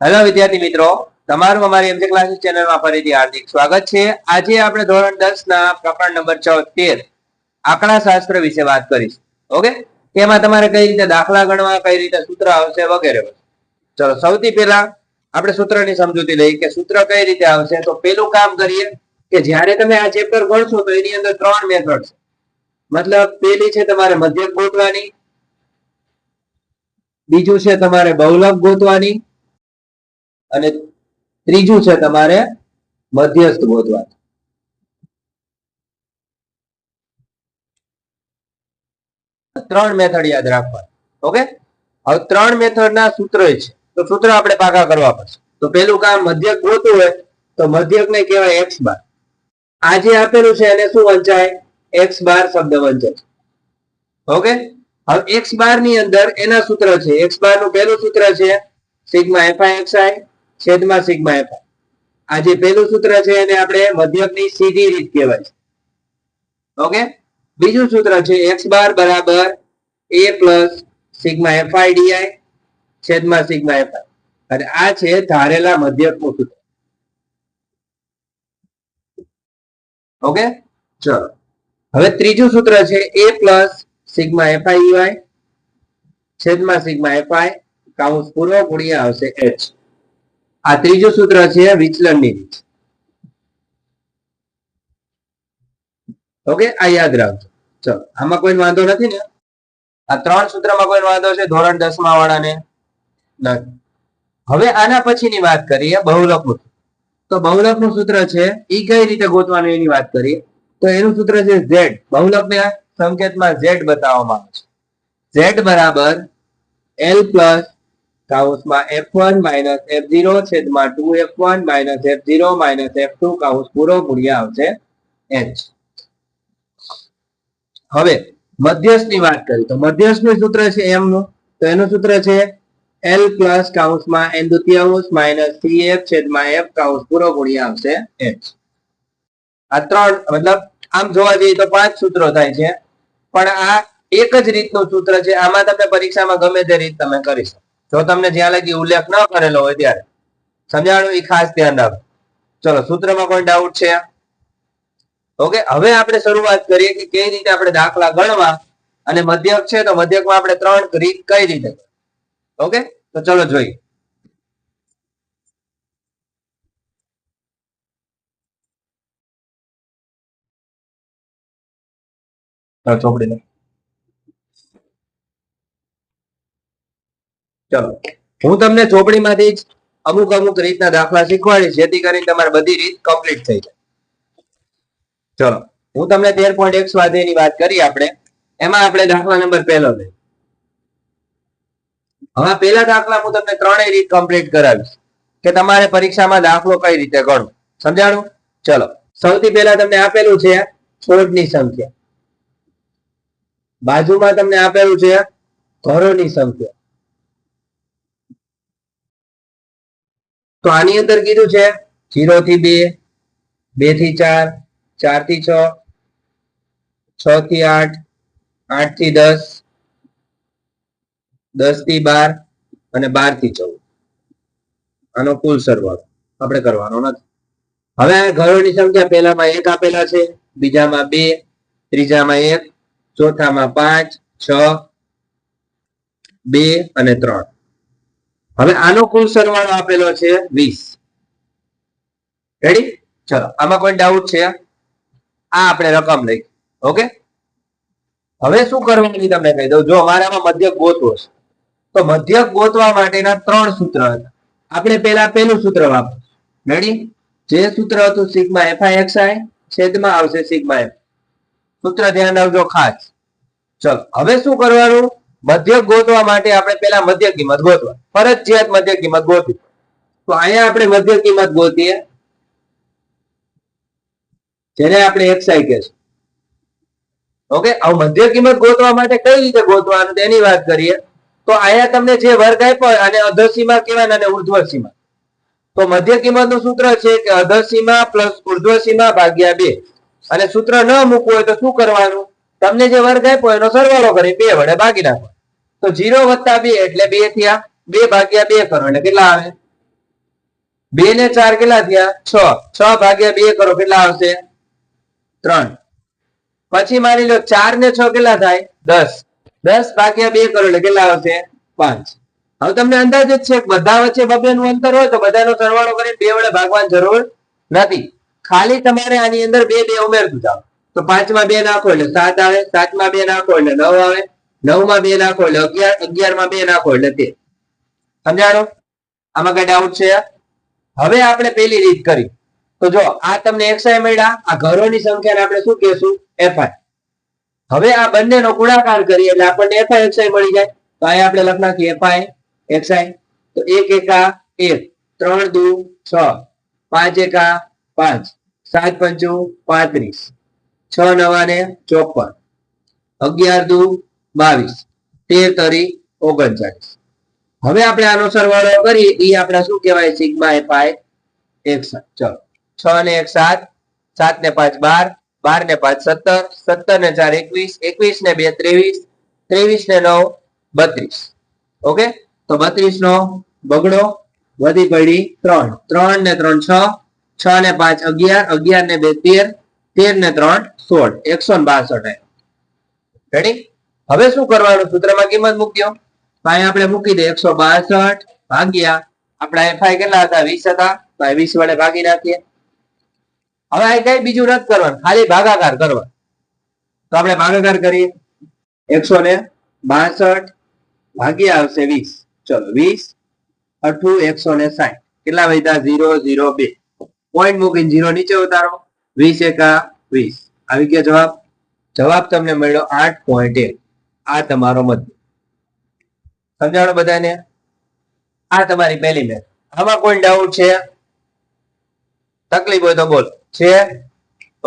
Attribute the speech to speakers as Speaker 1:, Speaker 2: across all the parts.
Speaker 1: Hello વિદ્યાર્થી મિત્રો, તમારું અમારી એમજે ક્લાસીસ ચેનલમાં ફરીથી હાર્દિક સ્વાગત છે. આજે આપણે ધોરણ 10 ના પ્રકરણ નંબર 13 આંકડા શાસ્ત્ર વિશે વાત કરીશું. ઓકે, એમાં તમારે કઈ રીતે દાખલા ગણવા, કઈ રીતે સૂત્ર આવશે વગેરે. ચલો સૌથી પહેલા આપણે સૂત્રની સમજૂતી લઈએ કે સૂત્ર કઈ રીતે આવશે. તો પેલું કામ કરીએ કે જ્યારે તમે આ ચેપ્ટર ગણશો તો એની અંદર 3 મેથડ છે. મતલબ પેલી છે તમારે મધ્યક ગોતવાની, બીજું છે તમારે બહુલક ગોતવાની અને ત્રીજું છે તમારે મધ્યસ્થ ગોતવાનું. ત્રણ મેથડ યાદ રાખવાની. ઓકે, હવે 3 મેથડ ના સૂત્ર છે તો સૂત્ર આપણે પાકા કરવા પડશે. તો પેલું કામ મધ્યક ગોતવું હોય તો મધ્યક ને કહેવાય x બાર. આ જે આપેલું છે એને શું વંચાય? x બાર શબ્દ વંચાય. ઓકે, હવે x બાર ની અંદર એના સૂત્ર છે. x બાર નું પહેલું સૂત્ર છે સિગ્મા fi છેદમાં સિગ્મા fi. આ જે પહેલું સૂત્ર છે એને આપણે મધ્યકની સીધી રીત કહેવાય છે. ઓકે, બીજું સૂત્ર છે x બાર બરાબર a plus sigma fi di છેદમાં સિગ્મા fi. અને આ છે ધારેલા મધ્યકનું સૂત્ર. ઓકે, ચલો હવે ત્રીજું સૂત્ર છે a પ્લસ સિગ્મા fi છેદમાં સિગ્મા fi કૌંસ પૂરો ગુણ્યા આવશે h. આ ત્રીજું સૂત્ર છે વિચલનની રીત. ઓકે, આ યાદ રાખજો. ચલો, આમાં કોઈ વાંધો નથી ને? આ 3 સૂત્રમાં કોઈ વાંધો છે ધોરણ 10 માં વાળાને? નથી. હવે આના પછીની વાત કરીએ બહુલકનું. તો બહુલકનું સૂત્ર છે ઈ કઈ રીતે ગોતવાનું એની વાત કરીએ. તો એનું સૂત્ર છે z. બહુલકને સંકેતમાં z બતાવવામાં આવે છે. z બરાબર l પ્લસ કૌંસમાં f1 માઇનસ f0 છેદમાં 2f1 minus f0 minus f2 કૌંસ પૂરો ગુણ્યા આવશે h. હવે મધ્યસ્થની વાત કરીએ તો મધ્યસ્થનું સૂત્ર છે m નું. તો એનું સૂત્ર છે l પ્લસ કૌંસમાં n દુત્યાંશ માઇનસ cf છેદમાં f કૌંસ પૂરો ગુણ્યા આવશે h. આ 3 મતલબ આમ જોવા જઈએ તો 5 સૂત્રો થાય છે, પણ આ એક જ રીતનું સૂત્ર છે. આમાં તમે પરીક્ષામાં ગમે તે રીત તમે કરી શકો. જો તમને જ્યાં લગી ઉલ્લેખ ન કરેલો હોય ત્યારે સમજાણું, એ ખાસ ધ્યાન રાખો. ચલો, સૂત્રમાં કોઈ ડાઉટ છે? ઓકે, હવે આપણે શરૂઆત કરીએ કે કઈ રીતે આપણે દાખલા ગણવા. અને મધ્યક છે તો મધ્યકમાં આપણે 3 રીત કઈ રીતે. ઓકે, તો ચલો જોઈએ. ચોપડી ચલો, હું તમને ચોપડીમાંથી જ અમુક રીતના દાખલા શીખવાડીશ જેથી કરીને તમારી બધી રીત કમ્પ્લીટ થઈ જાય. ચલો, હું તમને 13.1 સ્વાધ્યાયની વાત કરી આપણે. એમાં આપણે દાખલા નંબર પહેલો લઈએ. હવે પહેલા દાખલા હું તમને 3 રીત કમ્પ્લીટ કરાવીશ કે તમારે પરીક્ષામાં દાખલો કઈ રીતે ગણવો. સમજાણું? ચલો, સૌથી પહેલા તમને આપેલું છે છોડની સંખ્યા, બાજુમાં તમને આપેલું છે ઘરોની સંખ્યા. તો આની અંદર કીધું છે 0 થી 2, 2 થી 4, 4 થી 6, 6 થી 8, 8 થી 10, 10 થી 12 અને 12 થી 14. આનો કુલ સરવાળો આપણે કરવાનો નથી. હવે ઘરોની સંખ્યા પહેલામાં 1 આપેલા છે, બીજામાં 2, ત્રીજામાં 1, ચોથામાં 5, 6, 2 અને 3. હવે આનો કુલ સરવાળો આપેલો છે 20. રેડી? ચલો, આમાં કોઈ ડાઉટ છે? આ આપણે રકમ લઈ. ઓકે, હવે શું કરવાની તમને કહી દઉં. જો અમારે આમાં મધ્યક ગોતવો છે તો મધ્યક ગોતવા માટેના 3 સૂત્ર હતા. આપણે પહેલા પહેલું સૂત્ર વાપરીશું. રેડી? જે સૂત્ર હતું સિગ્મા fi છેદમાં આવશે સિગ્મા f. સૂત્ર ધ્યાન રાખજો ખાસ. ચલો, હવે શું કરવાનું? મધ્યક ગોતવા માટે આપણે પહેલા મધ્ય કિંમત ગોતવા, ફરજિયાત મધ્ય કિંમત ગોતવી. તો અહીંયા આપણે મધ્ય કિંમત ગોતીએ જેને આપણે xi કહીશું. ઓકે, હવે મધ્ય કિંમત ગોતવા માટે કઈ રીતે ગોતવાનું તેની વાત કરીએ. તો અહીંયા તમને જે વર્ગ આપ્યો અને અધસીમા કહેવાય અને ઉર્ધ્વસીમા. તો મધ્ય કિંમતનું સૂત્ર છે કે અધસીમા પ્લસ ઉર્ધ્વસીમા ભાગ્યા 2. અને સૂત્ર ન મૂકવું હોય તો શું કરવાનું? તમને જે વર્ગ આપ્યો એનો સરવાળો કરી 2 વડે ભાગી નાખો. તો 0 + 2 એટલે 2 થયા, 2 ભાગ્યા 2 કરો એટલે કેટલા આવે? 2 ને 4 કેટલા થયા? 6. 6 ભાગ્યા 2 કરો કેટલા આવશે? 3. પછી માની લો 4 ને 6 કેટલા થાય? 10. 10 ભાગ્યા 2 કરો એટલે કેટલા આવશે? 5. હવે તમને અંદાજ જ છે કે બધા વચ્ચે બબેનું અંતર હોય તો બધાનો સરવાળો કરીને 2 વડે ભાગવાની જરૂર નથી. ખાલી તમારે આની અંદર 2 ઉમેરતું જાવ. તો 5 માં 2 નાખો એટલે 7 આવે, 7 માં 2 નાખો એટલે 9 આવે, 9 માં 2 નાખો એટલે 11, 11 માં 2 નાખો એટલે 13. સમજાણો? આમાં કઈ ડાઉટ છે? હવે આપણે પેલી રીત કરી. તો જો આ તમને xi મળ્યા, આ ઘરોની સંખ્યાને આપણે શું કહેશું? fi. હવે આ બંનેનો ગુણાકાર કરીએ એટલે આપણને fi xi મળી જાય. તો અહીંયા આપણે લખ નાખીએ fi xi. તો 1 એકા 1, 3 દુ 6, 5 એકા 5, 7 પંચુ 35, 6 નવા ને 54, 11 દુ 22, 13 તરી 39. હવે આપણે આનો સરવાળો કરીએ એ આપણે શું કહેવાય? Sigma fi xi. ચલો 6 ને 1 7, 7 ને 5 12, 12 ને 5 17, 17 ને 4 21, 21 ને 2 23, 23 ને 9 32. ઓકે, તો 32 નો બગડો વધી પડી 3, 3 ને 3 6, 6 ને 5 11, 11 ને 2 13, 13 ને 3 16, 162. રેડી? હવે શું કરવાનું? સૂત્રમાં કિંમત મૂક્યો. અહીં આપણે મૂકી દે 162 ભાગ્યા આપણા fi કેટલા હતા? 20 હતા. તો 20 વડે ભાગી નાખીએ. હવે આ કઈ બીજું નથી કરવાનું, ખાલી ભાગાકાર કરવાનો. તો આપણે ભાગાકાર કરીએ. 162 ભાગ્યા આવશે 20. ચલો 20 8 160. કેટલા વધ્યા? 0 0 2. પોઈન્ટ મૂકીને 0 નીચે ઉતારો. 20 એકા 20. આવી ગયા જવાબ. જવાબ તમને મળ્યો 8.1. આ તમારો મધ્ય. સમજાણો બધાને? આ તમારી પહેલી મેથ. આમાં કોઈ ડાઉટ છે? તકલીફ હોય તો બોલો. છે?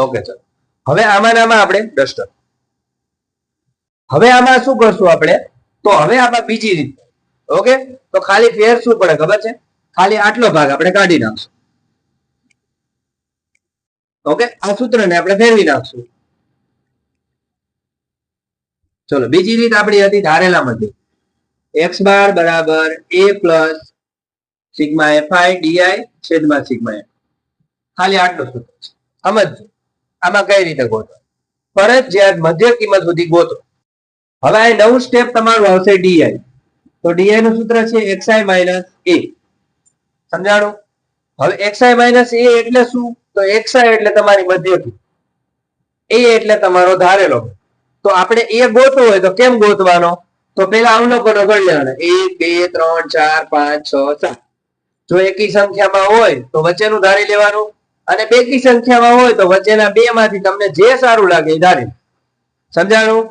Speaker 1: ઓકે ચલો. હવે આમાં આપણે ડસ્ટર. હવે આમાં શું કરશું આપણે? તો હવે આમાં બીજી રીત. ઓકે, તો ખાલી ફેર શું પડે ખબર છે? ખાલી આટલો ભાગ આપણે કાઢી નાખશું. ઓકે, આ સૂત્રને આપણે ફેરવી નાખશું. ચલો બીજી રીત આપણી હતી ધારેલા મધ્ય. x બાર બરાબર a plus sigma fi di છેદમાં સિગ્મા f. ખાલી આટલું સૂત્ર છે. સમજો આમાં કઈ રીતે ગોતો? ફરજિયાત મધ્ય કિંમત સુધી ગોતો. હવે આ નવું સ્ટેપ તમારું આવશે di. તો di નું સૂત્ર છે xi માઇનસ a. સમજાણું? હવે xi માઇનસ a એટલે શું? તો xi એટલે તમારી મધ્ય કિંમત, a એટલે તમારો ધારેલો. તો આપણે a ગોતવો હોય તો કેમ ગોતવાનો? તો પેલા અવલોકનો ગણી લેવાના. 1 2 3 4 5 6 7. જો એકી સંખ્યામાં હોય તો વચ્ચેનું ધારી લેવાનું, અને બેકી સંખ્યામાં હોય તો વચ્ચેના બે માંથી તમને જે સારું લાગે એ ધારી. સમજાણું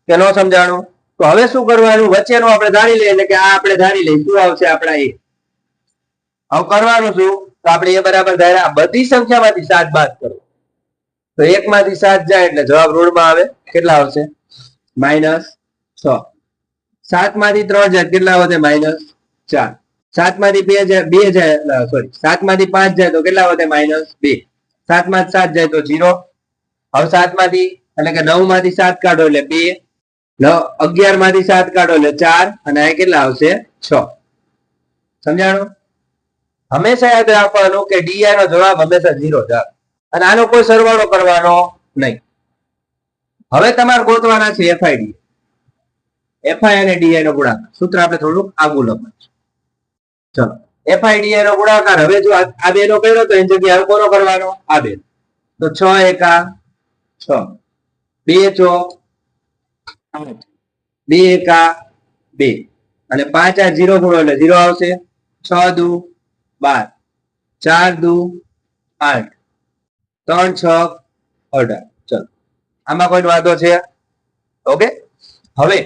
Speaker 1: કે ન સમજાણું? તો હવે શું કરવાનું? વચ્ચેનું આપણે ધારી લઈએ એટલે કે આ આપણે ધારી લઈએ. શું આવશે આપણા a? હવે કરવાનું શું? તો આપણે એ બરાબર ધાર્યા. બધી સંખ્યામાંથી 7 બાદ કરો. તો 1 માંથી 7 જાય એટલે જવાબ ઋણમાં આવે. કેટલા આવશે? -6. 7 માંથી 3 જાય કેટલા વધે? -4. 7 માંથી 2 જાય સોરી 7 માંથી 5 જાય તો કેટલા વધે? -2. 7 માંથી 7 જાય તો 0. હવે 7 માંથી એટલે કે 9 માંથી 7 કાઢો એટલે 2, 11 માંથી 7 કાઢો એટલે 4, અને આ કેટલા આવશે? 6. સમજાણું? હંમેશા યાદ રાખવાનું કે di નો જવાબ હંમેશા 0 જ આવે, અને આનો કોઈ સરવાળો કરવાનો નહીં. હવે તમારે ગોતવાના છે fi di. fi અને di નો ગુણાકાર. સૂત્ર આપણે થોડુંક આગું લખીશું. ચલો fi di નો ગુણાકાર. હવે જો આ બે નો કર્યો તો એની જગ્યાએ કોનો કરવાનો? આ બે. તો 6 એકા 6, 2 ચોક 8, 2 એકા 2, અને 5 આ 0 ગુણો એટલે 0 આવશે. 6 દુ 12, 4 દુ 8, 3 6 18. ચલો આમાં કોઈ વાંધો છે? ઓકે. હવે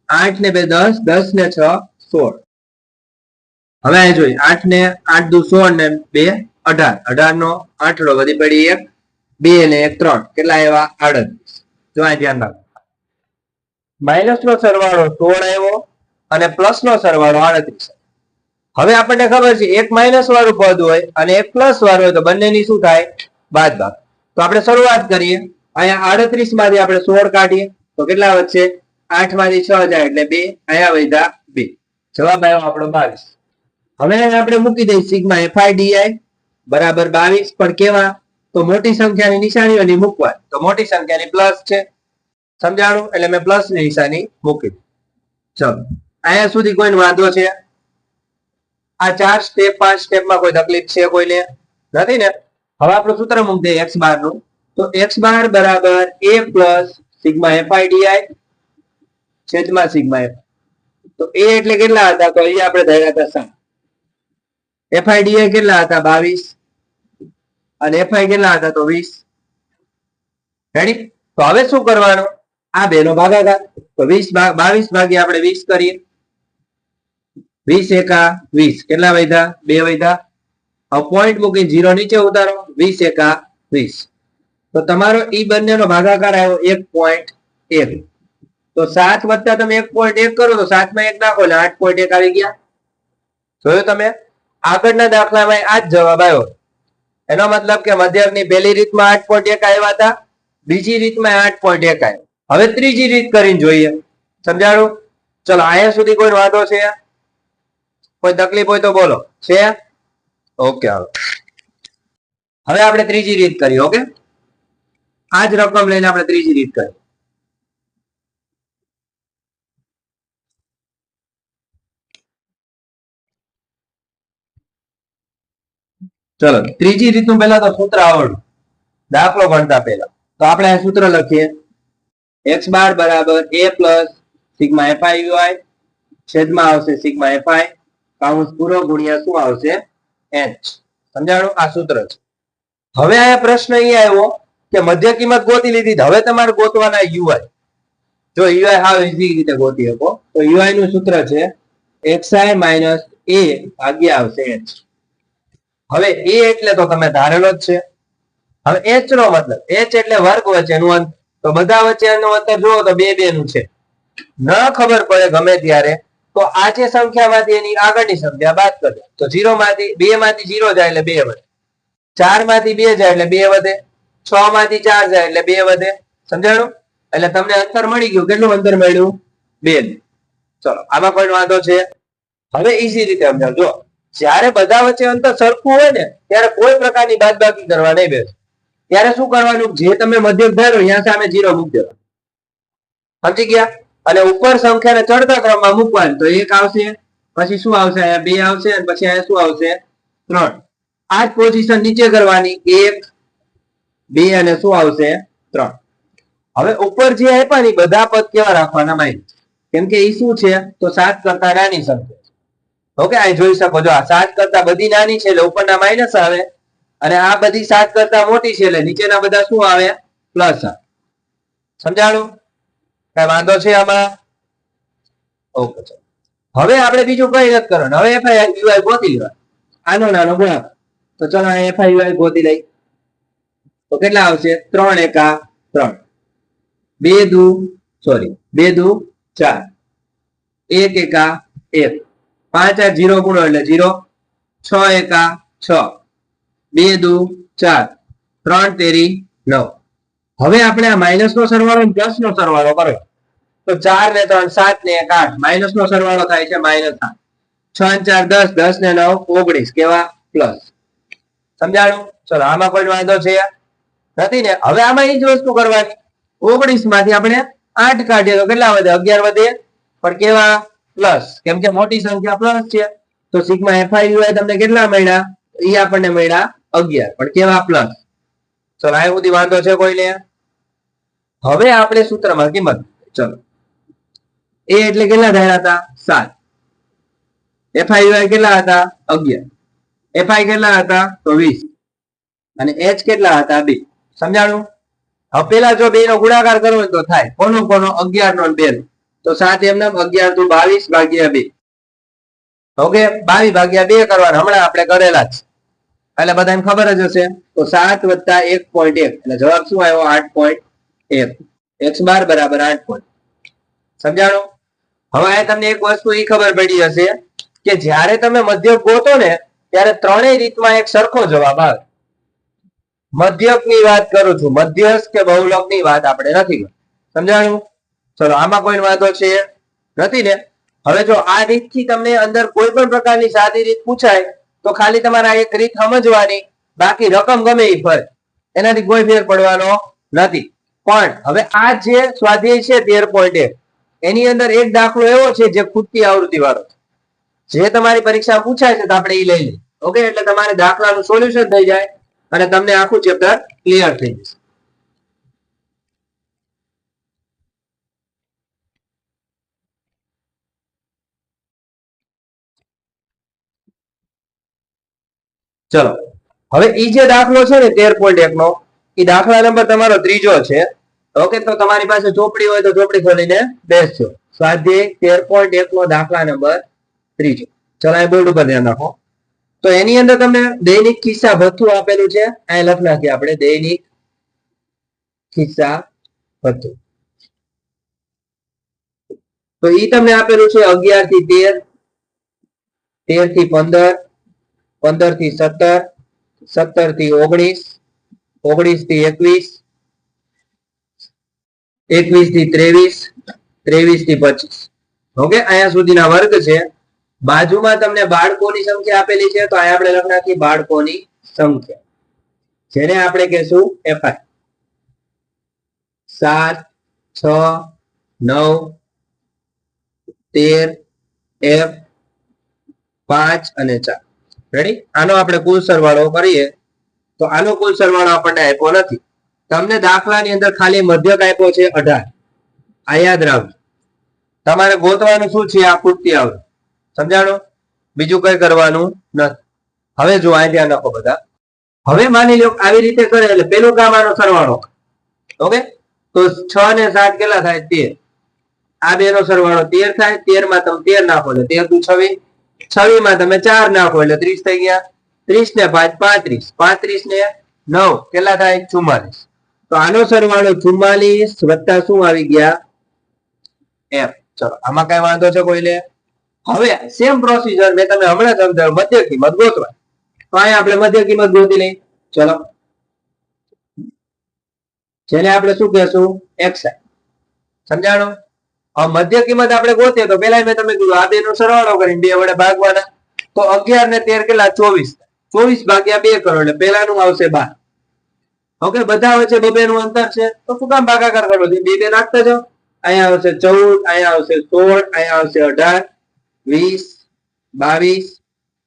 Speaker 1: 8 ને 2 10, 10 ને 6 16. હવે આ જોઈએ 8 ને 8 દુ 16 ને 2 18, 18 નો 8 વધી પડી 1, 2 ને 1 3. કેટલા આવ્યા? 38. જો આ ધ્યાન રાખો. માઇનસ નો સરવાળો 16 આવ્યો અને પ્લસ નો સરવાળો 38. હવે આપણને ખબર છે એક માઇનસ વાળું પદ હોય અને એક પ્લસ વાળું હોય તો બંનેની શું થાય? બાદબાક. તો આપણે શરૂઆત કરીએ. અહીંયા 38 માંથી આપણે 16 કાઢીએ તો કેટલા વધશે? 8 માંથી 6 જાય એટલે 2, અહીંયા વધ્યા 2. જવાબ આવ્યો આપણો 22. હવે આપણે મૂકી દઈએ સિગ્મા એફઆઈ ડીઆઈ બરાબર 22 પણ કેવા તો મોટી સંખ્યાની નિશાનીઓની મૂકવા તો મોટી સંખ્યાની પ્લસ છે સમજાણું એટલે મેં પ્લસ ની નિશાની મૂકી ચલો અહીંયા સુધી કોઈને વાંધો છે આ 4 સ્ટેપ 5 સ્ટેપમાં કોઈ તકલીફ છે કોઈને નથી ને હવે આપણું સૂત્ર મૂકી દઈએ x બાર નું તો x બાર બરાબર a plus sigma f i d i છેદમાં સિગ્મા એફ તો a એટલે કેટલા હતા તો અહીંયા આપણે ધાર્યા હતા 7 એફઆઈ ડીઆઈ કેટલા હતા 22 અને એફઆઈ કેટલા હતા તો 20 રેડી તો હવે શું કરવાનું આ બેનો ભાગાકાર તો 22 ભાગ્યા આપણે 20 કરીએ 20 એકા 20 કેટલા વધ્યા 2 વધ્યા હવે પોઈન્ટ મૂકીને 0 નીચે ઉતારો 20 એકા 20 તો તમારો ઈ બંનેનો ભાગાકાર આવ્યો 1.1 તો 7 વત્તા તમે 1.1 કરો તો 7 માં 1 નાખો એટલે 8.1 આવી ગયા જોયું તમે આગળના દાખલામાં આ જ જવાબ આવ્યો એનો મતલબ કે મધ્યકની પહેલી રીતમાં 8.1 આવ્યા હતા બીજી રીતમાં 8.1 આવ્યો હવે ત્રીજી રીત કરીને જોઈએ સમજાણું ચલો અહીંયા સુધી કોઈ વાંધો છે કોઈ તકલીફ હોય તો બોલો છે ઓકે હવે આપણે ત્રીજી રીત કરી ઓકે આ જ રકમ લઈને આપણે ત્રીજી રીત કરી ચલો ત્રીજી રીતનું પહેલા તો સૂત્ર આવડવું દાખલો ગણતા પહેલા તો આપણે આ સૂત્ર લખીએ x બાર બરાબર a plus sigma FI UI છેદમાં આવશે સિગ્મા એફઆઈ કાઉન્સ પૂરો ગુણ્યા શું આવશે h સમજાણું આ સૂત્ર છે હવે આ પ્રશ્ન અહીંયા આવ્યો કે મધ્ય કિંમત ગોતી લીધી હવે તમારે ગોતવાના યુઆઈ જો યુઆઈ હાવ ઈઝી રીતે ગોતી શકો તો યુઆઈ નું સૂત્ર છે xi માઇનસ a ભાગ્યા આવશે h હવે a એટલે તો તમે ધારેલો જ છે હવે h નો મતલબ h એટલે વર્ગ વચ્ચેનું અંતર તો બધા વચ્ચેનું અંતર જુઓ તો 2 2 નું છે ન ખબર પડે ગમે ત્યારે તો આ જે સંખ્યામાંથી એની આગળની સંખ્યા બાદ કરજો તો 0 માંથી 2 માંથી 0 જાય એટલે 2 વધે 4 માંથી 2 જાય એટલે 2 વધે 6 માંથી 4 જાય એટલે 2 વધે સમજાણું એટલે તમને અંતર મળી ગયું કેટલું અંતર મળ્યું 2 ચલો આમાં કોઈ વાંધો છે હવે ઈઝી રીતે સમજાવજો જ્યારે બધા વચ્ચે અંતર સરખું હોય ને ત્યારે કોઈ પ્રકારની બાદબાકી કરવા નહીં બેસો ત્યારે શું કરવાનું જે તમે મધ્યક ધારો ત્યાં સામે 0 મૂકી દેવાનું સમજી ગયા અને ઉપર સંખ્યાને ચડતા ક્રમમાં મૂકવાની તો 1 આવશે પછી શું આવશે અહીંયા 2 આવશે અને પછી અહીંયા શું આવશે 3 આ જ પોઝિશન નીચે કરવાની 1 2 અને શું આવશે 3 હવે ઉપર જે આપ્યા ને બધા પદ કેવા રાખવાના માઇનસ કેમ કે એ શું છે તો 7 કરતા નાની સંખ્યા ઓકે અહીં જોઈ શકો છો આ 7 કરતા બધી નાની છે એટલે ઉપરના માઇનસ આવે અને આ બધી 7 કરતા મોટી છે એટલે નીચેના બધા શું આવે પ્લસ આવે સમજાણું કઈ વાંધો છે આમાં ઓકે હવે આપણે બીજું કઈ નથી કરવાનું હવે એફઆઈ યુઆઈ ગોતી લેવા આનો નાનો ગુણાકાર તો ચલો એફઆઈ યુઆઈ ગોતી લઈ તો કેટલા આવશે 3 એકા 3 2 દુ 4 1 એકા 1 5 આ 0 ગુણો એટલે 0 6 એકા 6 2 દુ 4 3 તેરી 9 હવે આપણે આ માઇનસ નો સરવાળો અને પ્લસ નો સરવાળો કરો તો 4 ને 3 7 ને 1 8 માઇનસ નો સરવાળો થાય છે -8 6 4 10 10 ને 9 19 કેવા પ્લસ સમજાણું ચલો આમાં કોઈ વાંધો છે નથી ને હવે આમાં એ જ વસ્તુ કરવાની 19 માંથી આપણે 8 કાઢીએ તો કેટલા વધે 11 વધે પણ કેવા પ્લસ કેમ કે મોટી સંખ્યા પ્લસ છે તો સિગ્મા એફઆઈ યુઆઈ તમને કેટલા મળ્યા એ આપણને મળ્યા 11 પણ કેવા પ્લસ ચલો આ સુધી વાંધો છે કોઈને હવે આપણે સૂત્રમાં કિંમત ચલો એ એટલે કેટલા ધાર્યા હતા 7 એફઆઈ યુઆઈ કેટલા હતા 11 એફઆઈ કેટલા હતા તો 20 અને એચ કેટલા હતા 2 સમજાણું હવે પેલા જો 2 નો ગુણાકાર કરવો હોય તો થાય કોનો 11 નો 2 તો 7 એમ 11 તો 22 ભાગ્યા 2 ઓકે 22 ભાગ્યા 2 કરવાના હમણાં આપણે કરેલા જ એટલે બધાને ખબર જ હશે તો 7 વત્તા 1.1 એટલે જવાબ શું આવ્યો 8.1 x બાર બરાબર 8. સમજાણો હવે આ તમને એક વસ્તુ એ ખબર પડી હશે કે જ્યારે તમે મધ્યક ગોતો ને ત્યારે ત્રણેય રીતમાં એક સરખો જવાબ આવે મધ્યકની વાત કરું છું મધ્યસ્થ કે બહુલકની વાત આપણે નથી સમજાણું ચલો આમાં કોઈ વાંધો છે નથી ને હવે જો આ રીતથી તમને અંદર કોઈ પણ પ્રકારની સાદી રીત પૂછાય તો ખાલી તમારે આ એક રીત સમજવાની, બાકી રકમ ગમે એ ફરે, એનાથી કોઈ ફેર પડવાનો નથી. પણ હવે આ જે સ્વાધ્યાય છે 13.1 એની અંદર એક દાખલો એવો છે જે ખૂટતી આવૃત્તિ વાળો છે, જે તમારી પરીક્ષા પૂછાય છે તો આપણે એ લઈ લઈએ. ઓકે, એટલે તમારે દાખલાનું સોલ્યુશન થઈ જાય અને તમને આખું ચેપ્ટર ક્લિયર થઈ જશે. ચલો, હવે ઈ જે દાખલો છે ને 13.1 નો, એ દાખલા નંબર તમારો ત્રીજો છે. ઓકે, તો તમારી પાસે ચોપડી હોય તો ચોપડી ખોલીને બેસજો. સ્વાધ્યાય 13.1 નો દાખલા નંબર ત્રીજો. ચલો, આ બોર્ડ ઉપર ધ્યાન રાખો. તો એની અંદર તમને દૈનિક ખિસ્સા ભથ્થું આપેલું છે. અહીં લખ નાખીએ આપણે, દૈનિક ખિસ્સા ભથ્થું. તો ઈ તમને આપેલું છે 11 થી 13, 13 થી 15, 15 થી 17, 17 થી 19, 19 થી 21, 21 થી 23, 23 થી 25. ઓકે, અહીંયા સુધીના વર્ગ છે. બાજુમાં તમને બાળકોની સંખ્યા આપેલી છે, તો અહીંયા આપણે લખ નાખીએ બાળકોની સંખ્યા, જેને આપણે કહેશું એફઆઈ. 7, 6, 9, 13, F, 5 અને 4. રેડી? આનો આપણે કુલ સરવાળો કરીએ તો આનો કુલ સરવાળો આપણને આપ્યો નથી. તમને દાખલાની અંદર ખાલી મધ્યક આપ્યો છે 18. આ યાદ રાખજો. તમારે ગોતવાનું શું છે? આ ખૂટતી આવૃત્તિ. સમજાણો? બીજું કઈ કરવાનું નથી. હવે જો આ ધ્યાન રાખો બધા. હવે માની લો આવી રીતે કરે એટલે પેલું કામ આનો સરવાળો. ઓકે, તો 6 ને 7 કેટલા થાય? 13. આ બે નો સરવાળો 13 થાય. 13 માં તમે 13 નાખો એટલે 13 દુ 26, 26 માં તમે 4 નાખો એટલે 30 થઈ ગયા. 30 ને 5 35, 35 ને 9 કેટલા થાય? 44. તો આનો સરવાળો 44 વત્તા શું આવી ગયા? એફ. ચલો, આમાં કઈ વાંધો છે કોઈને? હવે સેમ પ્રોસીજર મેં તમને હમણાં સમજાવ્યું, મધ્ય કિંમત ગોતવા. તો અહીંયા આપણે મધ્ય કિંમત ગોતી લઈએ. ચલો, જેને આપણે શું કહેશું? xi. સમજાણો? હવે મધ્ય કિંમત આપણે ગોતીએ તો પેલા મેં તમને કીધું આ બે નો સરવાળો કરીને 2 વડે ભાગવાના. તો 11 ને 13 કેટલા? 24. 24 ભાગ્યા 2 કરો એટલે પેલાનું આવશે 12. ઓકે, બધા વચ્ચે 2 નું અંતર છે તો શું કામ ભાગાકાર કરવો છે? 2 નાખતા જાઓ. અહીંયા આવશે 14, અહીંયા આવશે 16, અહીંયા આવશે 18, 20, 22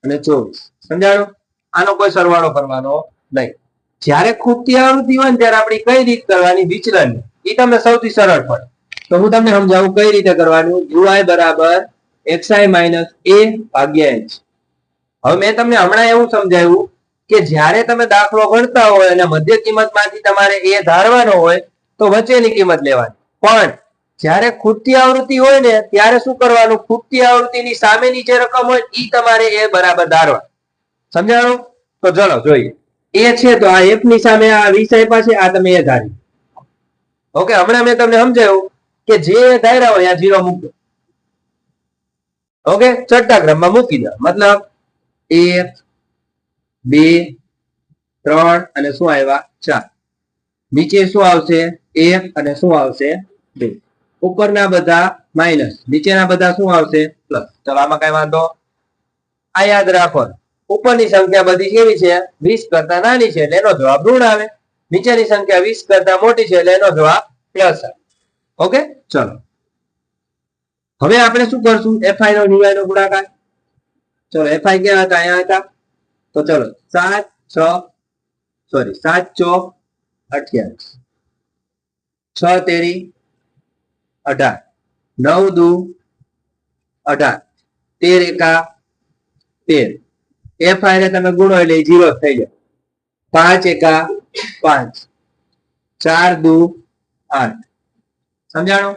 Speaker 1: અને 24. સમજાણો? આનો કોઈ સરવાળો કરવાનો નહીં. જ્યારે ખૂટતી આવૃત્તિ હોય ને ત્યારે આપણે કઈ રીત કરવાની? વિચલન. એ તમને સૌથી સરળ પડે. તો હું તમને સમજાવું કઈ રીતે કરવાનું. ui બરાબર xi માઇનસ a ભાગ્યા h. હવે મેં તમને હમણાં એવું સમજાવ્યું કે જ્યારે તમે દાખલો ગણતા હોય અને મધ્ય કિંમત માંથી તમારે a ધારવાનો હોય તો વચ્ચેની કિંમત લેવાની. પણ જ્યારે ખૂટતી આવૃત્તિ હોય ને ત્યારે શું કરવાનું? ખૂટતી આવૃત્તિની સામેની જે રકમ હોય એ તમારે a બરાબર ધારવા. સમજાણું? તો ચલો જોઈએ. a છે તો આ f ની સામે આ 20 આપ્યા છે, આ તમે a ધારી. ઓકે, હમણાં મેં તમને સમજાવ્યું કે જે ધાર્યા હોય આ 0 મૂકો. ઓકે, છઠ્ઠા ક્રમમાં મૂકી દો. મતલબ 1, 2, 3 અને શું આવ્યા? 4. નીચે શું આવશે? 1 અને શું આવશે? 2. ઉપરના બધા માઇનસ, નીચેના બધા શું આવશે? પ્લસ. ચલો, આમાં કઈ વાંધો? આ યાદ રાખો, ઉપરની સંખ્યા બધી કેવી છે? 20 કરતા નાની છે એટલે એનો જવાબ ઋણ આવે. નીચેની સંખ્યા 20 કરતા મોટી છે એટલે એનો જવાબ પ્લસ આવે. ઓકે, ચલો હવે આપણે શું કરશું? fi નો ui નો ગુણાકાર. ચલો, fi ક્યાં હતા? અહીંયા હતા. તો ચલો 7 ચોક 28, 6 તેરી 18, 9 દુ 18, 13 એકા 13. fi ને તમે ગુણો એટલે 0 થઈ જાય. 5 એકા 5, 4 દુ 8. સમજાણો?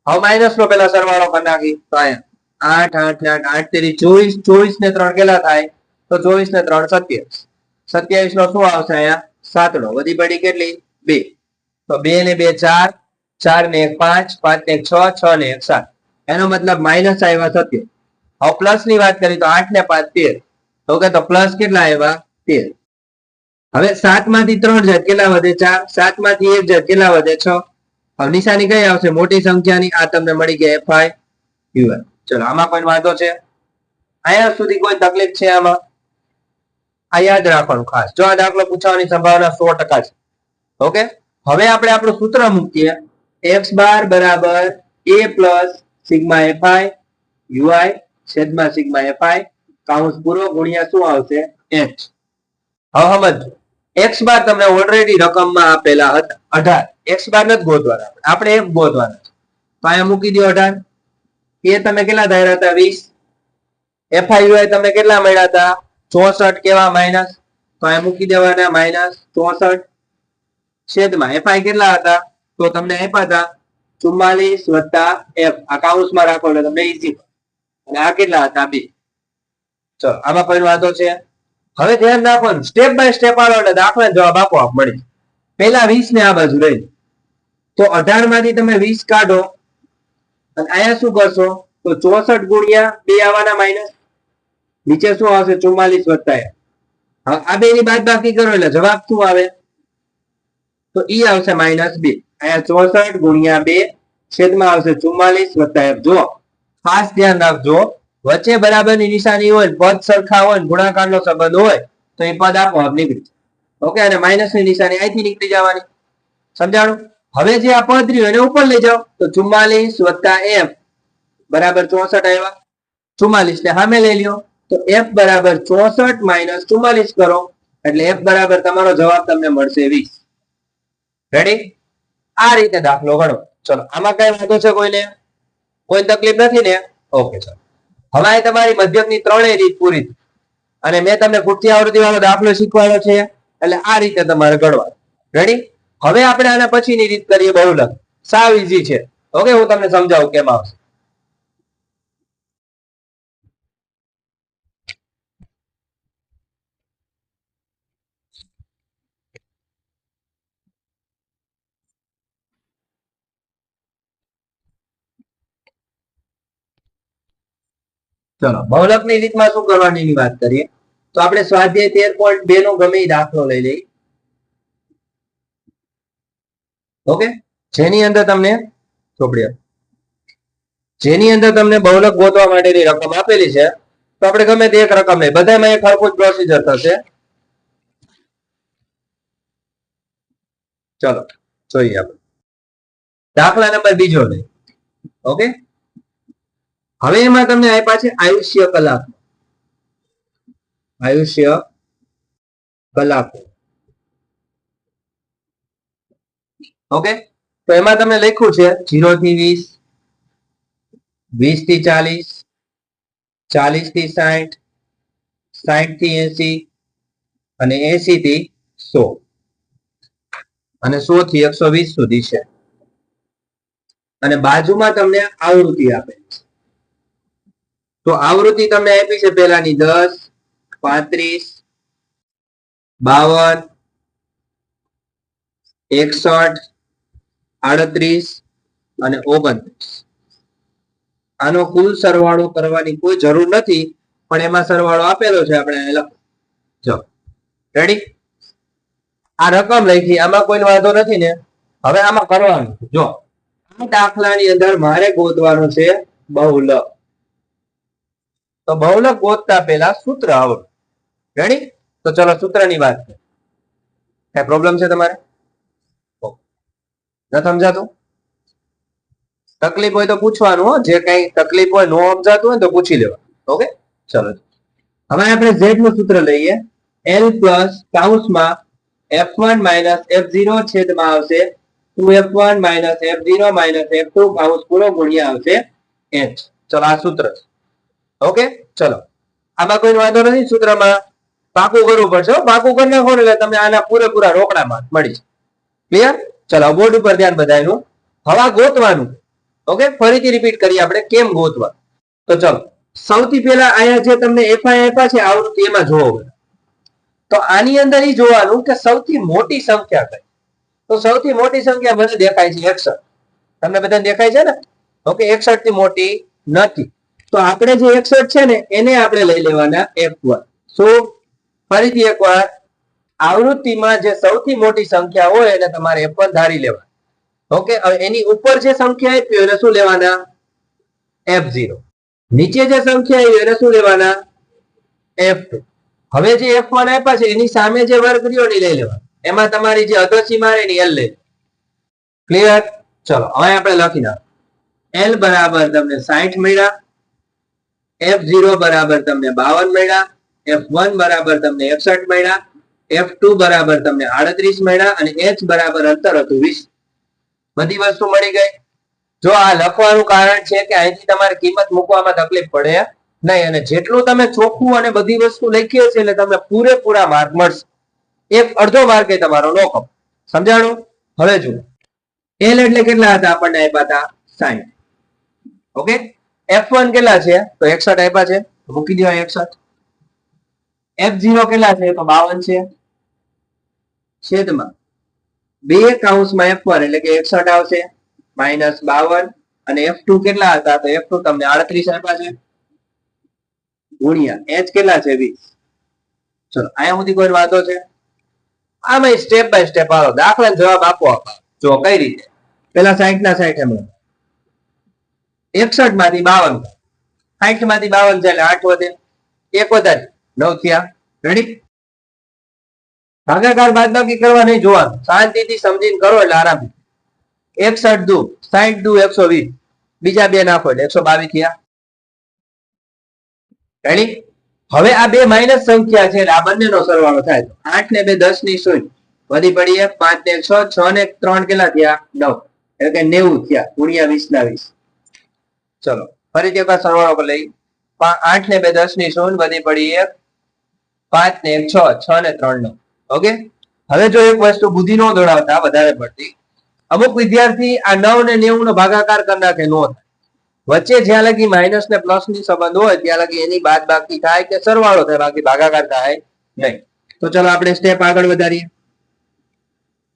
Speaker 1: હવે માઇનસ નો પેલા સરવાળો કરી નાખી. તો અહીંયા 8 8 8 તેરી 24, 24 ને 3 કેટલા થાય? તો 24 ને 3 27. 27 નો શું આવશે? અહીંયા 7 નો વધી પડી કેટલી? 2. તો 2 ને 2 4, 4 ને 1 5, 5 ને 1 6, 6 ને 1 7. એનો મતલબ માઇનસ આવ્યા 27. હવે પ્લસ ની વાત કરી તો 8 ને 5 13. ઓકે, તો પ્લસ કેટલા આવ્યા? 13. હવે 7 માંથી 3 જાય કેટલા વધે? 4. 7 માંથી 1 જાય કેટલા વધે? 6. હવે નિશાની કઈ આવશે? મોટી સંખ્યાની. આ તમને મળી ગયા fi ui. ચલો આમાં કોઈ વાંધો છે? અહીંયા સુધી કોઈ તકલીફ છે આમાં? આ યાદ રાખવાનું ખાસ, જો આ દાખલો પૂછવાની સંભાવના 100% છે. ઓકે, હવે આપણે આપણું સૂત્ર મૂકીએ. x બાર બરાબર a plus sigma fi ui છેદમાં સિગ્મા fi કાઉન્સ પૂરો ગુણ્યા શું આવશે? h. હવે સમજો, x બાર તમને ઓલરેડી રકમમાં આપેલા હતા 18. x બાર નથી ગોતવાના, આપણે f ગોતવાના છે. તો અહીંયા મૂકી દો 18. એ તમે કેટલા ધાર્યા હતા? 20. FIUI તમે કેટલા મળ્યા હતા? 64. કેવા? માઇનસ. તો અહીંયા મૂકી દેવાના -64 છેદમાં FI કેટલા હતા? તો તમને આપ્યા હતા 44 વત્તા f. આ કાઉન્સમાં રાખો એટલે તમને ઈઝી. અને આ કેટલા હતા? 2. ચલો આમાં કોઈ વાંધો છે? હવે ધ્યાન રાખવાનું, સ્ટેપ બાય સ્ટેપ આવો એટલે દાખલા જવાબ આપો આપ મળી. પહેલા 20 ને આ બાજુ લઈ, તો 18 માંથી તમે 20 કાઢો અને અહીંયા શું કરશો? તો 64 ગુણ્યા 2 આવવાના માઇનસ, નીચે શું આવશે? 44 વત્તા f. હવે આ બે ની બાદબાકી કરો એટલે જવાબ શું આવે? તો ઈ આવશે -2. અહીંયા 64 ગુણ્યા 2 છેદમાં આવશે 44 વત્તા f. જો ખાસ ધ્યાન રાખજો, વચ્ચે બરાબરની નિશાની હોય, પદ સરખા હોય, ગુણાકારનો સંબંધ હોય તો એ પદ આપોઆપ નીકળી જાય. ઓકે, અને માઇનસની નિશાની અહીંથી નીકળી જવાની. સમજાણું? હવે જે આ પદ રહ્યું એને ઉપર લઈ જાઓ તો 44 વત્તા f બરાબર 64 આવ્યા. 44 ને સામે લઈ લ્યો તો f બરાબર 64 માઇનસ 44 કરો એટલે f બરાબર તમારો જવાબ તમને મળશે 20. રેડી? આ રીતે દાખલો ગણો. ચલો આમાં કઈ વાંધો છે કોઈને? કોઈ તકલીફ નથી ને? ઓકે, ચલો હવે આ તમારી મધ્યકની ત્રણેય રીત પૂરી થઈ અને મેં તમને ખૂટતી આવૃત્તિ વાળો દાખલો શીખવાડો છે એટલે આ રીતે તમારે ગણવાનું. રેડી? હવે આપણે આના પછીની રીત કરીએ બહુલક. સાવ ઈઝી છે. ઓકે, હું તમને સમજાવું કેમ આવશે. ચલો બહુલકની રીતમાં શું કરવાની એની વાત કરીએ તો આપણે સ્વાધ્યાય 13.2 નો ગમે દાખલો લઈ લઈએ. ઓકે, જેની અંદર તમને બહુલક ગોતવા માટેની રકમ આપેલી છે તો આપણે ગમે તે એક રકમ લઈએ, બધામાં એક સરખું જ પ્રોસીજર થશે. ચલો જોઈએ આપણે દાખલા નંબર બીજો લઈએ. ઓકે, હવે એમાં તમને આપ્યા છે આયુષ્ય કલાકો. ઓકે, તો એમાં તમને લખ્યું છે 0 થી 20, 20 થી 40, 40 થી 60, 60 થી 80 અને 80 થી 100 અને 100 થી 120 સુધી છે. અને બાજુમાં તમને આવૃત્તિ આપેલી છે. તો આવૃત્તિ તમને આપી છે પહેલાની 10, 35, 52, 61, 38 અને 29. આનો કુલ સરવાળો કરવાની કોઈ જરૂર નથી, પણ એમાં સરવાળો આપેલો છે, આપણે લખો. જો રેડી? આ રકમ લખી, આમાં કોઈ વાંધો નથી ને? હવે આમાં કરવાનું, જો આ દાખલાની અંદર મારે ગોતવાનું છે બહુલક. તો બહુલક ગોતતા પહેલા સૂત્ર આવડે. રેડી? તો ચલો સૂત્રની વાત કરીએ. કઈ પ્રોબ્લેમ છે તમારે? ન સમજાતું? તકલીફ હોય તો પૂછવાનું હો, જે કઈ તકલીફ હોય, નો સમજાતું હોય તો પૂછી લેવાનું. ઓકે, ચલો હવે આપણે z નું સૂત્ર લઈએ. l plus કાઉન્સમાં f1 minus f0 છેદમાં આવશે 2f1 minus f0 minus f2 કાઉન્સ પૂરો ગુણ્યા આવશે h. ચલો આ સૂત્ર છે. ઓકે, ચલો આમાં કોઈ વાંધો નથી. સૂત્રમાં પાકું કરવું પડશે. પાકું કરી નાખો એટલે તમને આના પૂરેપૂરા રોકડા માર્ક મળી જાય. ક્લિયર? ચલો બોર્ડ ઉપર ધ્યાન બધાનું. હવે ગોતવાનું. ઓકે, ફરીથી રિપીટ કરીએ આપણે કેમ ગોતવા. તો ચલો સૌથી પહેલા અહીંયા જે તમને FI આપ્યા છે આવૃત્તિ એમાં જોવો. તો આની અંદર એ જોવાનું કે સૌથી મોટી સંખ્યા કઈ. તો સૌથી મોટી સંખ્યા મને દેખાય છે 61. તમને બધાને દેખાય છે ને? ઓકે, 61 થી મોટી નથી. તો આપણે જે 61 છે ને એને આપણે લઈ લેવાના F1. શું? ફરીથી એકવાર, આવૃત્તિમાં જે સૌથી મોટી સંખ્યા હોય એને તમારે F1 ધારી લેવા. ઓકે, હવે એની ઉપર જે સંખ્યા આપી હોય એને શું લેવાના? F0. નીચે જે સંખ્યા આવી એને શું લેવાના? F2. હવે જે F1 આપ્યા છે એની સામે જે વર્ગ રહ્યો ને લઈ લેવા. એમાં તમારી જે અધોસીમા રહે ને L લે. ક્લિયર? ચલો હવે આપણે લખી નાખો. L બરાબર તમને 60 મળ્યા, F0 બરાબર તમને 52 મળ્યા, F1 બરાબર તમને 61 મળ્યા, F2 બરાબર તમને 38 મળ્યા અને H બરાબર અંતર હતું 20. બધી વસ્તુ મળી ગઈ. જો આ લખવાનું કારણ છે કે અહીંથી તમારે કિંમત મૂકવામાં તકલીફ પડે નહીં, અને જેટલું તમે ચોખ્ખું અને બધી વસ્તુ લખીએ છે એટલે તમને પૂરેપૂરા માર્ક મળશે. એક અડધો માર્ક એ તમારો નો કપ. સમજાણું? હવે જુઓ, L એટલે કેટલા હતા? આપણને આપ્યા હતા 60. ઓકે, F1 કેટલા છે? તો 61 આપ્યા છે, મૂકી દો 61. F0 કેટલા છે? તો 52 છે, છેદમાં 2 કૌંસમાં F1 એટલે કે 61 આવશે, માઇનસ 52. અને F2 કેટલા હતા? તો F2 તમને 38 આપ્યા છે, ગુણ્યા H કેટલા છે? 20. ચલો અહીંયા સુધી કોઈ વાંધો છે? આમાં સ્ટેપ બાય સ્ટેપ આવો, દાખલા જવાબ આપો. જો કઈ રીતે? પેલા 60 ના 60 એમ 61 માંથી 52, 60 માંથી 52 જાય એટલે 8 વધે, 1 વધારે 9 થયા. રેડી? ભાગાકાર બાદબાકી કરવા નહીં જોવાનું, શાંતિથી સમજીને કરો એટલે આરામથી. 61 દુ 60 દુ 120, બીજા બે નાખો એટલે 122 થયા. રેડી? હવે આ બે માઇનસ સંખ્યા છે એટલે આ બંનેનો સરવાળો થાય તો 8 ને 2 10 ની 0, વધી પડી 1, 5 ને 6, 6 ને 3 કેટલા થયા? 9, એટલે કે 90 થયા, ગુણ્યા 20 ના 20. ચલો ફરીથી એકવાર સરવાળો કરી લઈ. 8 ને 2 10 ની 0, વધી પડી 1, 5 ને 1 6, 6 ને 3 9. ઓકે, હવે જો એક વસ્તુ બુદ્ધિ નો દોડાવતા વધારે પડતી, અમુક વિદ્યાર્થી આ 9 ને 90 નો ભાગાકાર કરી નાખે, નો થાય. વચ્ચે જ્યાં લગી માઇનસ ને પ્લસ ની સંબંધ હોય ત્યાં લગી એની બાદ બાકી થાય કે સરવાળો થાય, બાકી ભાગાકાર થાય નહીં. તો ચલો આપણે સ્ટેપ આગળ વધારીએ.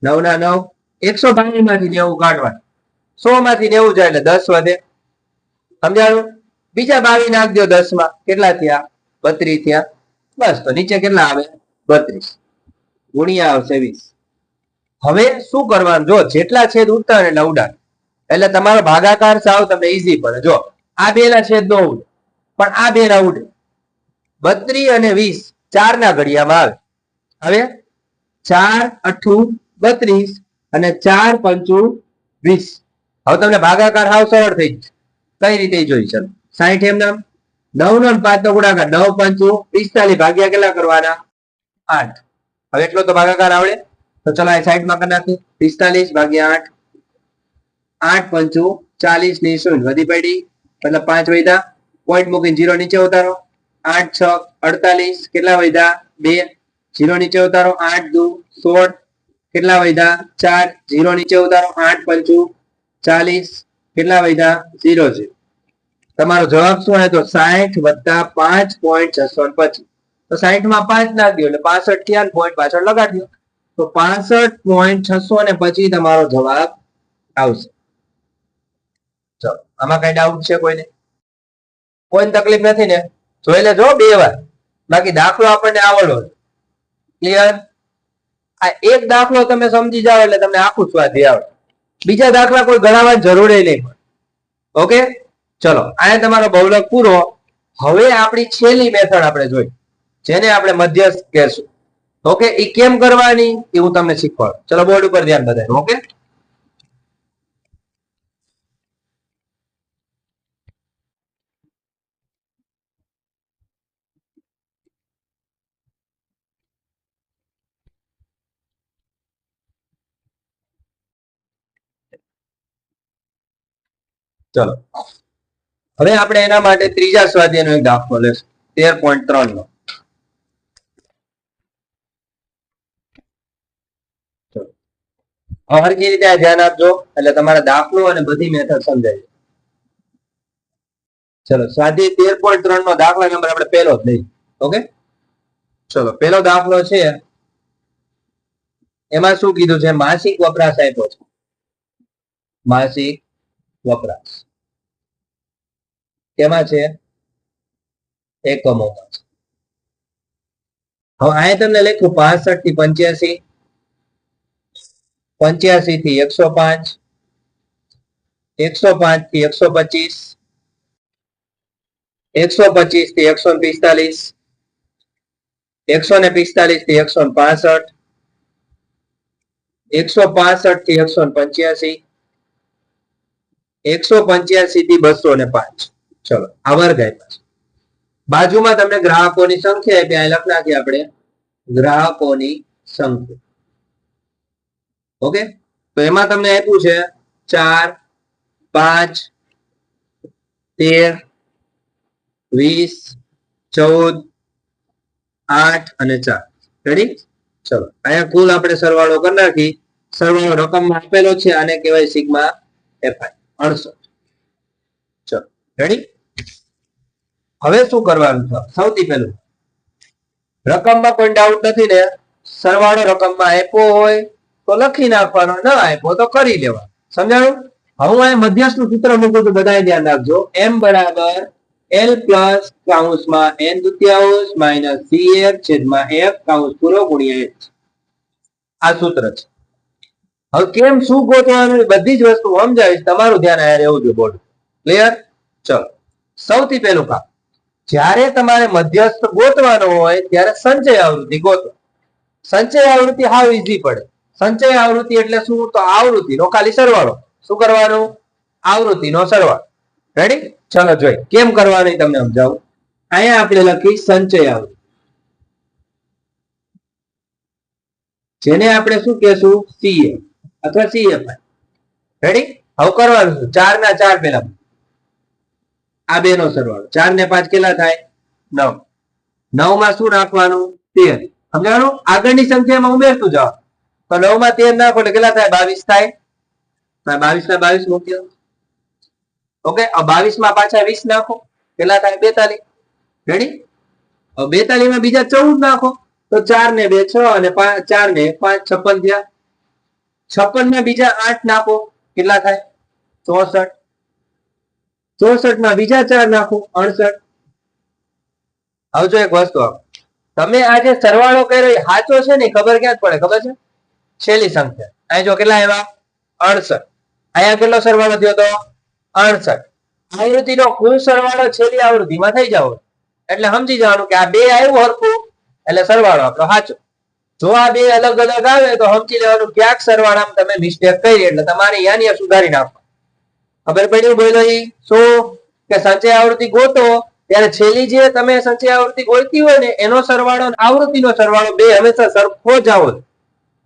Speaker 1: 9 ના 9, 122 માંથી 90 કાઢવા, 100 માંથી 90 જાય એટલે 10 વધે. સમજાણું? બીજા 22 નાખ દો 10 માં, કેટલા થયા? 32 થયા. બસ, તો નીચે કેટલા આવે? 32, ગુણ્યા આવશે 20. હવે શું કરવાનું? જો જેટલા છેદ ઉડતા હોય એટલે ઉડાડ, એટલે તમારો ભાગાકાર સાવ તમને ઈઝી પડે. જો આ બે ના છેદ નો ઉડે, પણ આ બે ના ઉડે. 32 અને 20 4 ના ઘડિયામાં આવે. હવે 4 8 32 અને 4 5 20. હવે તમને ભાગાકાર સાવ સરળ થઈ જશે. કઈ રીતે જોઈ? ચાલો 60 એમ નામ, 9 નો 5 નો ગુણાકાર, 9 5 45, ભાગ્યા કેટલા કરવાના? 8. હવે એટલો તો ભાગાકાર આવડે. તો ચલો આ સાઈડ માં કરી નાખીએ. 45 ભાગ્યા 8, 8 5 40 ની 0, વધી પડી મતલબ 5 વધ્યા, પોઈન્ટ મૂકીને 0 નીચે ઉતારો. 8 6 48, કેટલા વધ્યા? 2, 0 નીચે ઉતારો. 8 2 16, કેટલા વધ્યા? 4, 0 નીચે ઉતારો. 8 5 40, કેટલા વધ્યા? 0 0. તમારો જવાબ શું આવે? તો 60 વત્તા 5.625. તો 60 માં 5 નાખ દો એટલે 65 થયા, પોઈન્ટ પાછળ લગાડી દો તો 65.625 તમારો જવાબ આવશે. ચલો આમાં કઈ ડાઉટ છે કોઈને? કોઈ તકલીફ નથી ને? જોઈ લેજો 2 વાર, બાકી દાખલો આપણને આવડો. ક્લિયર? આ એક દાખલો તમે સમજી જાઓ એટલે તમને આખું સ્વાધ્યાય આવડે. બીજા દાખલા કોઈ ગણાવવાની જરૂર નહીં. ઓકે, ચલો આ તમારો બહુલક પૂરો. હવે આપણી છેલ્લી મેથડ આપણે જોઈ, જેને આપણે મધ્યસ્થ કહેશું. ઓકે, એ કેમ કરવાની એ હું તમને શીખવાડું. ચલો બોર્ડ ઉપર ધ્યાન બધાનું. ઓકે, ચલો હવે આપણે એના માટે ત્રીજા સ્વાધ્યાયનો એક દાખલો લેશું, 13.3 નો. હરખી રીતે ધ્યાન આપજો એટલે તમારા દાખલો અને બધી મેથડ સમજાય. ચલો સ્વાધ્યાય 13.3 નો દાખલા નંબર આપણે પહેલો જ લઈએ. ઓકે, ચલો પહેલો દાખલો છે, એમાં શું કીધું છે? માસિક વપરાશ આપ્યો છે. માસિક વપરાશ કેમાં છે? એકમોમાં છે. હવે અહીંયા તમને લખ્યું 65 થી 85, 85 થી 105, 105 થી 125, 125 થી 145, 145 થી 165, 165 થી 185, 185 થી 205. ચલો આ વર્ગ આપ્યા. બાજુમાં તમને ગ્રાહકોની સંખ્યા આપી, અહીં લખ નાખીએ આપણે ગ્રાહકોની સંખ્યા. ઓકે, તો એમાં તમને આપ્યું છે 4, 5, 13, 20, 14, 8 અને 4. રેડી? ચલો અહીંયા કુલ આપણે સરવાળો કરી નાખી. સરવાળો રકમમાં આપેલો છે, આને કહેવાય સિગ્મા એફઆઈ 68. ચલો રેડી? હવે શું કરવાનું છે? સૌથી પહેલું રકમમાં કોઈ ડાઉટ નથી ને? સરવાળો રકમમાં આપ્યો હોય તો લખી નાખવાનો, ન આપ્યો તો કરી લેવાનો. સમજાણું? હું આ મધ્યસ્થનું સૂત્ર મૂકું તો બધાએ ધ્યાન રાખજો. m બરાબર l પ્લસ કૌંસમાં n દુત્યાંશ માઇનસ cf છેદમાં f કૌંસ પૂરો ગુણ્યા h. આ સૂત્ર છે. હવે કેમ શું ગોતવાનું બધી જ વસ્તુ સમજાવીશ, તમારું ધ્યાન આ રહેવું જોઈએ. Board clear? ચલો સૌથી પહેલું કામ, જ્યારે તમારે મધ્યસ્થ ગોતવાનો હોય ત્યારે સંચય આવૃત્તિ ગોતો. સંચય આવૃત્તિ હાવ ઈઝી પડે. સંચય આવૃત્તિ એટલે શું? તો આવૃત્તિનો ખાલી સરવાળો. શું કરવાનું? આવૃત્તિનો સરવાળો. રેડી? ચલો જોઈ કેમ કરવાનું તમને સમજાવું. અહીંયા આપણે લખી સંચય આવૃત્તિ, જેને આપણે શું કહેશું? CF અથવા CFI. રેડી? હવે કરવાનું છે 4 ના 4 પેલા આ બે નો સરવાળો. 4 ને 5 કેટલા થાય? 9. 9 માં શું નાખવાનું? 13. સમજાણું? આગળની સંખ્યામાં ઉમેરતું જાઓ. તો 9 માં 13 નાખો એટલે કેટલા થાય? 22 થાય. 22 ના 22 મૂક્યો. ઓકે, 22 માં પાછા 20 નાખો, કેટલા થાય? 42. રેડી? હવે 42 માં બીજા 14 નાખો તો 4 ને 2 6 અને 4 ને 5 56 થયા. 56 માં બીજા 8 નાખો, કેટલા થાય? 64. 64 માં બીજા 4 નાખો, 68. હવે જો એક વસ્તુ આપ, તમે આ જે સરવાળો કર્યો એ સાચો છે ને ખબર ક્યાં પડે? ખબર છે? છેલ્લી સંખ્યા. અહીં જો કેટલા આવ્યા? 68. અહીંયા કેટલો સરવાળો થયો તો? 68. આવૃત્તિનો કુલ સરવાળો છેલ્લી આવૃત્તિમાં થઈ જાવ એટલે સમજી જવાનું કે આ બે આવ્યું હરખું એટલે સરવાળો આપણો સાચો. જો આ બે અલગ અલગ આવે તો સમજી લેવાનું ક્યાંક સરવાળામાં તમે મિસ્ટેક કરી એટલે તમારે અહીંયા સુધારી નાખો. ખબર પડી? બોલો શું કે સંચય આવૃત્તિ ગોતો ત્યારે છેલ્લી જે તમે સંચય આવૃત્તિ ગોતી હોય ને એનો સરવાળો આવૃત્તિનો સરવાળો બે હંમેશા સરખો જ આવો.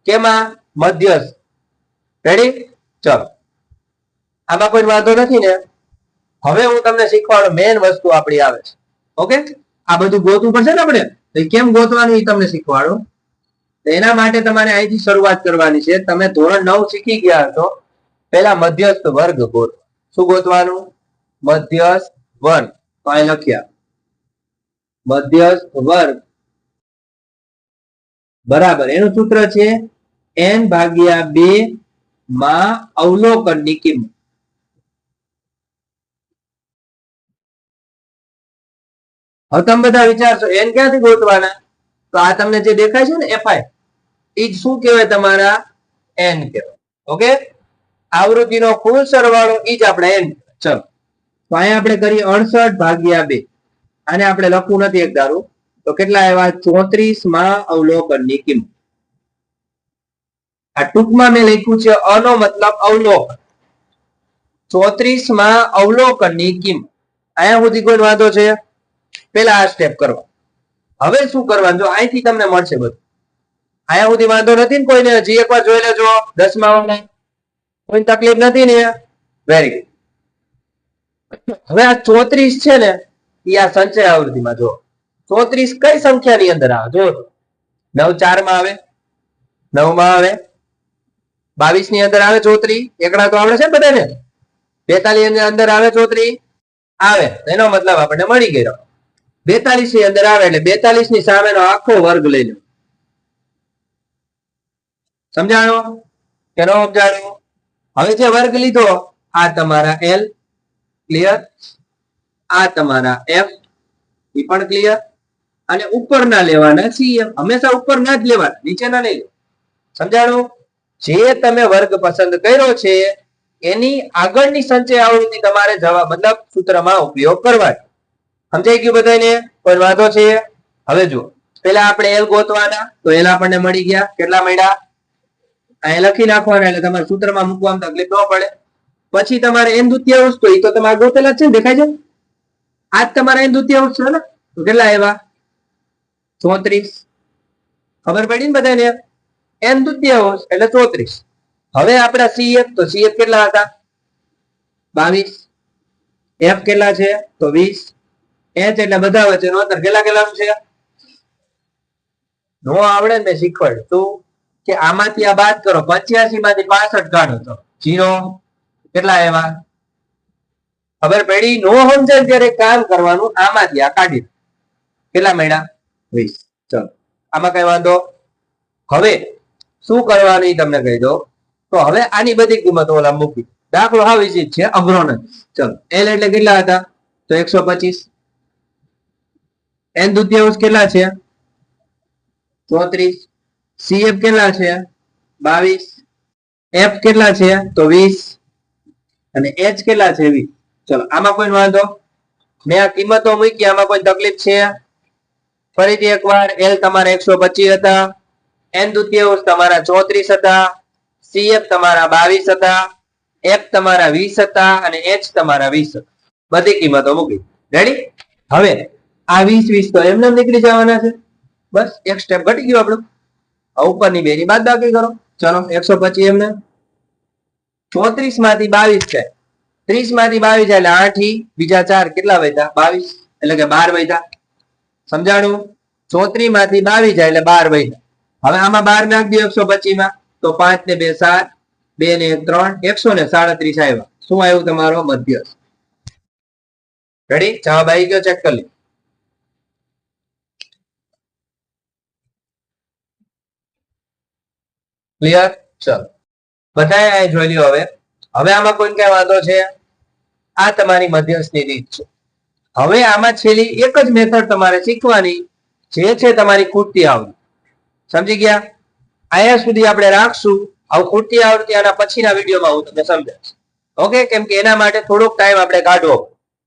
Speaker 1: કેમાં? મધ્યસ્થ. રેડી? ચલો આમાં કોઈ વાંધો નથી ને? હવે હું તમને શીખવાડું મેઇન વસ્તુ આપણી આવે છે. ઓકે, આ બધું ગોતવું પડશે ને આપણે, તો કેમ ગોતવાનું એ તમને શીખવાડું. એના માટે તમારે અહીંથી શરૂઆત કરવાની છે. તમે ધોરણ 9 શીખી ગયા છો. પહેલા મધ્યસ્થ વર્ગ ગોતો. શું ગોતવાનું? મધ્યસ્થ વર્ગ. તો અહીં લખ્યા મધ્યસ્થ વર્ગ બરાબર એનું સૂત્ર છે n ભાગ્યા 2 માં અવલોકનની કિંમત. હવે તમે બધા વિચારશો n ક્યાંથી ગોતવાના? તો આ તમને જે દેખાય છે ને એફઆઈ, એ જ શું કહેવાય? તમારા n કહેવાય. ઓકે, આવૃત્તિનો કુલ સરવાળો એ જ આપણે n. ચલો તો અહીંયા આપણે કરીએ 68 ભાગ્યા 2. આને આપણે લખવું નથી એક ધારું તો કેટલા આવ્યા? 34 માં અવલોકનની કિંમત. આ ટૂંકમાં મેં લખ્યું છે અનો મતલબ અવલોકન. 34 માં અવલોકનની કિંમત. અહીંયા સુધી કોઈ વાંધો છે? પેલા આ સ્ટેપ કરવા. હવે શું કરવાનું? જો અહીંથી તમને મળશે બધું. અહીંયા સુધી વાંધો નથી ને કોઈને? હજી એકવાર જોઈ લેજો 10મા વાળા. કોઈ તકલીફ નથી ને? Very good. હવે આ 34 છે ને એ આ સંચય આવૃત્તિમાં જો 34 કઈ સંખ્યાની અંદર આવે? જો 9 4 માં આવે, 9 માં આવે, 22 ની અંદર આવે 34. એકડા તો આવડે છે બધાને. 42 ની અંદર આવે 34 આવે, એનો મતલબ આપણને મળી ગયો. 42 ની અંદર આવે એટલે 42 ની સામેનો આખો વર્ગ લઈ લો. સમજાણો કે ન સમજાણો? હવે જે વર્ગ લીધો આ તમારા L ક્લિયર, આ તમારા F એ પણ ક્લિયર, અને ઉપરના લેવાના CF. હંમેશા ઉપરના જ લેવાના, નીચેના નહીં. સમજાણું? જે તમે વર્ગ પસંદ કર્યો છે એની આગળની સંચય આવૃત્તિ તમારે જવાબ મતલબ સૂત્રમાં ઉપયોગ કરવાની. સમજાઈ ગયું બધાને? કોઈ વાંધો છે? હવે જુઓ, પેલા આપણે એલ ગોતવાના, તો એલ આપણને મળી ગયા. કેટલા મળ્યા? અહીંયા લખી નાખવાના, એટલે તમારે સૂત્રમાં મૂકવામાં તકલીફ ન પડે. પછી તમારે એન દ્વિતીયાંશ, તો એ તો તમારે ગોતેલા જ છે ને, દેખાય છે? આ જ તમારે એન દ્વિતીયાંશ છે ને, તો કેટલા આવ્યા? 34. ખબર પડી ને બધાને? એન દ્વિતીયાંશ એટલે 34. હવે આપણા સીએફ, તો સીએફ કેટલા હતા? 22. એફ કેટલા છે? તો 20. એચ એટલે બધા વચ્ચેનો અંતર કેટલા કેટલાનું છે? નો આવડે ને શીખવાડ તું કે આમાંથી આ બાદ કરો, 85 માંથી 65 કાઢો તો 0 કેટલા આવ્યા? ખબર પડી? નો સમજાય ત્યારે કામ કરવાનું, આમાંથી આ કાઢી કેટલા મળ્યા? 20. ચલો, આમાં કઈ વાંધો? હવે શું કરવાનું તમને કહી દો. તો હવે આની બધી કિંમતો ઓલા મૂકી. દાખલો હા વિશિષ્ટ છે, અઘરો નથી. ચલો, એલ એટલે કેટલા હતા? તો 125. એન દ્વિતીયાંશ કેટલા છે? 34. સીએફ કેટલા છે? 22. એફ કેટલા છે? તો 20. અને એચ કેટલા છે? 20. ચલો, આમાં કોઈ વાંધો? મેં આ કિંમતો મૂકી, આમાં કોઈ તકલીફ છે? ફરીથી એકવાર, એલ તમારા 125 હતા, એન દ્વિતીયાંશ તમારા 34 હતા, સીએફ તમારા 22 હતા, એફ તમારા 20 હતા અને એચ તમારા 20 હતા. બધી કિંમતો મૂકી. રેડી? હવે આ 20 તો એમને નીકળી જવાના છે. બસ એક સ્ટેપ ઘટી ગયું આપણું. ઉપરની બે ની બાદબાકી કરો. ચલો, 125 એમને 34 માંથી 22 છે, 30 માંથી 22 એટલે 8 બીજા 4 કેટલા વધ્યા? 22. એટલે કે 12 વધ્યા. સમજાણું? 34 માંથી 22 એટલે 12 વધ્યા. હવે આમાં 12 નાખ દો 125 માં, તો 5 ને 2 7, 2 ને 1 3, 137 આવ્યા. શું આવ્યું? તમારો મધ્યસ્થ. રેડી? જવાબ આવી ગયો? ચેક કરી લો. ક્લિયર? ચલો, બધાએ જોઈ લ્યો. હવે આમાં કોઈ કઈ વાંધો છે? આ તમારી મધ્યસ્થની રીત છે. હવે આમાં છેલ્લી એક જ મેથડ તમારે શીખવાની, જે છે તમારી ખૂટતી આવૃત્તિ. સમજી ગયા? અહીંયા સુધી આપણે રાખશું. આવું ખૂટતી આવૃત્તિ આના પછીના વિડીયોમાં હું તમને સમજાવીશ. ઓકે? કેમ કે એના માટે થોડોક ટાઈમ આપણે કાઢવો,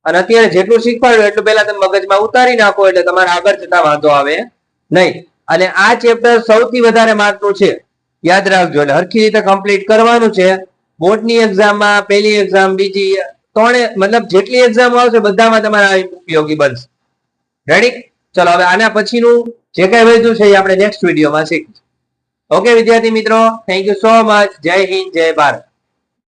Speaker 1: અને અત્યારે જેટલું શીખવાડ્યું એટલું પહેલા તમે મગજમાં ઉતારી નાખો, એટલે તમારે આગળ જતા વાંધો આવે નહીં. અને આ ચેપ્ટર સૌથી વધારે માર્કનું છે, યાદ રાખજો. એટલે હરખી રીતે કમ્પ્લીટ કરવાનું છે. બોર્ડની એક્ઝામમાં, પહેલી એક્ઝામ, બીજી, ત્રણે, મતલબ જેટલી એક્ઝામ આવશે બધામાં તમારા ઉપયોગી બનશે. રેડી? ચલો, હવે આના પછીનું જે કઈ વધ્યું છે એ આપણે નેક્સ્ટ વિડીયોમાં શીખીશું. ઓકે વિદ્યાર્થી મિત્રો, થેન્ક યુ સો મચ. જય હિન્દ, જય ભારત.